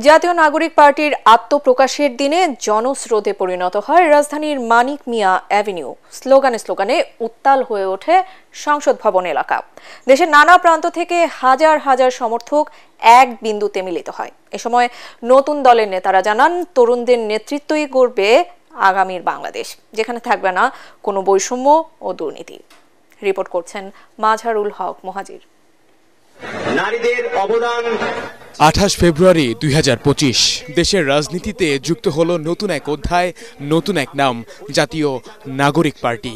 জাতীয় নাগরিক পার্টির আত্মপ্রকাশের দিনে জনস্রোতে পরিণত হয় রাজধানীর মানিক মিয়া অ্যাভিনিউ। স্লোগানে স্লোগানে উত্তাল হয়ে ওঠে সংসদ ভবন এলাকা। দেশের নানা প্রান্ত থেকে হাজার হাজার সমর্থক এক বিন্দুতে মিলিত হয়। এ সময় নতুন দলের নেতারা জানান, তরুণদের নেতৃত্বই গড়বে আগামীর বাংলাদেশ, যেখানে থাকবে না কোনো বৈষম্য ও দুর্নীতি। রিপোর্ট করছেন মাঝারুল হক মুহাজির। নারীদের অবদান। 28 ফেব্রুয়ারি 2025 দেশের রাজনীতিতে যুক্ত হলো নতুন এক অধ্যায়, নতুন এক নাম, জাতীয় নাগরিক পার্টি।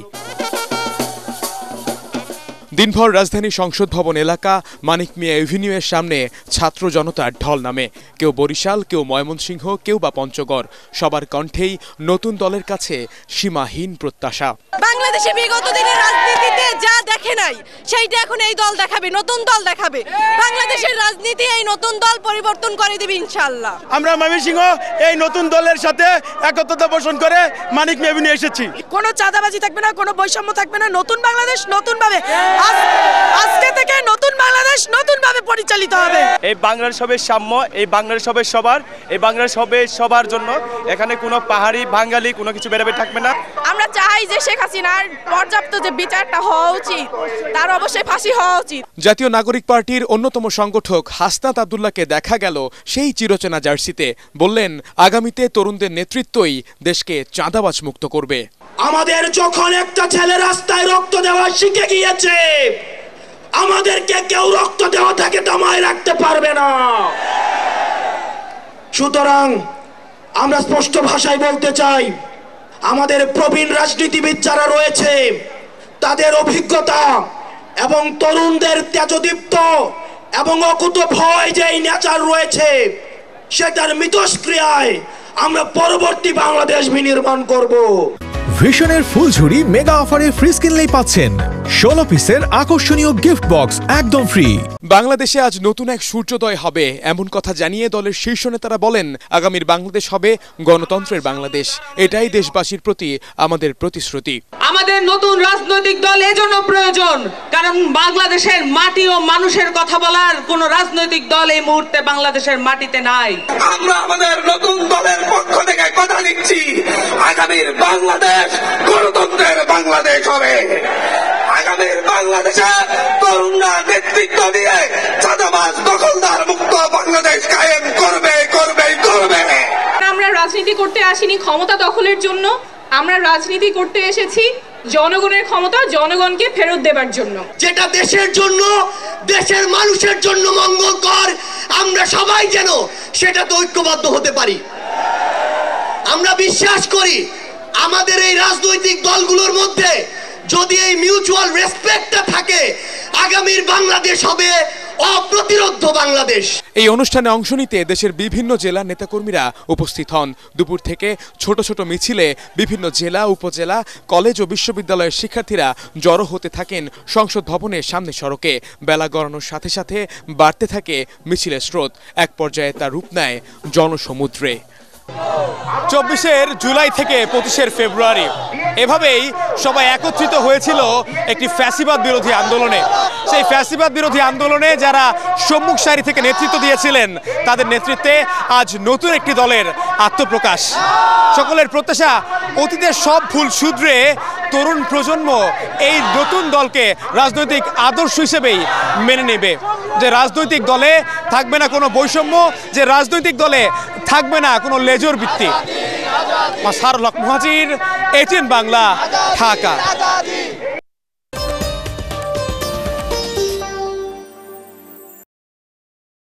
দিনভর রাজধানী সংসদ ভবন এলাকা মানিক মিয়া এভিনিউয়ের সামনে ছাত্র জনতার ঢল নামে। কেউ বরিশাল, কেউ ময়মনসিংহ, কেউ বা পঞ্চগড়। সবার কণ্ঠেই নতুন দলের কাছে সীমাহীন প্রত্যাশা। বাংলাদেশে বিগত দিনের রাজনীতিতে যা দেখে নাই সেইটা এখন এই দল দেখাবে, নতুন দল দেখাবে। বাংলাদেশের রাজনীতি এই নতুন দল পরিবর্তন করে দেবে ইনশাআল্লাহ। আমরা ময়মনসিংহ এই নতুন দলের সাথে একত্রতা পোষণ করে মানিক মিয়া এভিনিউ এসেছি। কোনো চাঁদাবাজি থাকবে না, কোনো বৈষম্য থাকবে না। নতুন বাংলাদেশ নতুনভাবে, আজকে থেকে নতুন বাংলাদেশ নতুনভাবে পরিচালিত হবে। এই বাংলাদেশ হবে সাম্য, এই বাংলাদেশ হবে সবার, এই বাংলাদেশ হবে সবার জন্য। এখানে কোনো পাহাড়ি বাঙালি কোনো কিছু বেরোবে থাকবে না। আমরা চাই যে শেখ হাসিনার পর্যাপ্ত যে বিচারটা হওয়া উচিত, তার অবশ্যই ফাঁসি হওয়া উচিত। জাতীয় নাগরিক পার্টির অন্যতম সংগঠক হাসনাত আব্দুল্লাহকে দেখা গেল সেই চিরচেনা জার্সিতে। বললেন, আগামীতে তরুণদের নেতৃত্বই দেশকে চাঁদাবাজ মুক্ত করবে। আমাদের যখন একটা ছেলে রাস্তায় রক্ত দেওয়া শিখে গিয়েছে, আমাদেরকে কেউ রক্ত দেওয়া থেকে দমায় রাখতে পারবে না। সুতরাং আমরা স্পষ্ট ভাষায় বলতে চাই, আমাদের প্রবীণ রাজনীতিবিদ যারা রয়েছে তাদের অভিজ্ঞতা এবং তরুণদের তেজদীপ্ত এবং অকুত ভয় যে নেচার রয়েছে, সেটার মিথস্ক্রিয়ায় আমরা পরবর্তী বাংলাদেশ বিনির্মাণ করব। ভিশনের ফুলঝুরি মেগা অফারে ফ্রিজ কিনলেই পাচ্ছেন 16 পিসের আকর্ষণীয় গিফট বক্স একদম ফ্রি। বাংলাদেশে আজ নতুন এক সূর্যোদয় হবে, এমন কথা জানিয়ে দলের শীর্ষ নেতারা বলেন, আগামীর বাংলাদেশ হবে গণতন্ত্রের বাংলাদেশ। এটাই দেশবাসীর প্রতি আমাদের প্রতিশ্রুতি। আমাদের নতুন রাজনৈতিক দল এজন্য প্রয়োজন, কারণ বাংলাদেশের মাটি ও মানুষের কথা বলার কোন রাজনৈতিক দল এই মুহূর্তে বাংলাদেশের মাটিতে নাই। আমরা আমাদের নতুন দলের পক্ষ থেকে কথা দিচ্ছি, আগামীর বাংলাদেশ গণতন্ত্রের বাংলাদেশ হবে। আগামীর বাংলাদেশে তরুণরা নেতৃত্ব দিয়ে চাঁদাবাজ দখলদার মুক্ত বাংলাদেশ কায়েম করবে করবে করবে। আমরা রাজনীতি করতে আসিনি ক্ষমতা দখলের জন্য, আমরা রাজনীতি করতে এসেছি জনগণের ক্ষমতা জনগণকে ফেরত দেবার জন্য। যেটা দেশের জন্য, দেশের মানুষের জন্য মঙ্গলকর, আমরা সবাই যেন সেটাতে ঐক্যবদ্ধ হতে পারি। আমরা বিশ্বাস করি আমাদের এই রাজনৈতিক দলগুলোর মধ্যে যদি এই মিউচুয়াল রেসপেক্টটা থাকে, আগামীর বাংলাদেশ হবে অপ্রতিরোধ্য বাংলাদেশ। এই অনুষ্ঠানে অংশ নিতে দেশের বিভিন্ন জেলার নেতাকর্মীরা উপস্থিত হন। দুপুর থেকে ছোট ছোট মিছিলে বিভিন্ন জেলা, উপজেলা, কলেজ ও বিশ্ববিদ্যালয়ের শিক্ষার্থীরা জড়ো হতে থাকেন সংসদ ভবনের সামনে সড়কে। বেলা গড়ানোর সাথে সাথে বাড়তে থাকে মিছিলের স্রোত। এক পর্যায়ে তা রূপ নেয় জনসমুদ্রে। 24 জুলাই থেকে 25 ফেব্রুয়ারি এভাবেই সবাই একত্রিত হয়েছিল একটি ফ্যাসিবাদ বিরোধী আন্দোলনে। সেই ফ্যাসিবাদ বিরোধী আন্দোলনে যারা সম্মুখ সারি থেকে নেতৃত্ব দিয়েছিলেন, তাদের নেতৃত্বে আজ নতুন একটি দলের আত্মপ্রকাশ। সকলের প্রত্যাশা, অতীতের সব ভুল শুধরে তরুণ প্রজন্ম এই নতুন দলকে রাজনৈতিক আদর্শ হিসেবেই মেনে নেবে। যে রাজনৈতিক দলে থাকবে না কোনো বৈষম্য, যে রাজনৈতিক দলে থাকবে না কোনো লেজর ভিত্তি। মাঝারুল হক মুহাজির, ATN বাংলা, ঢাকা।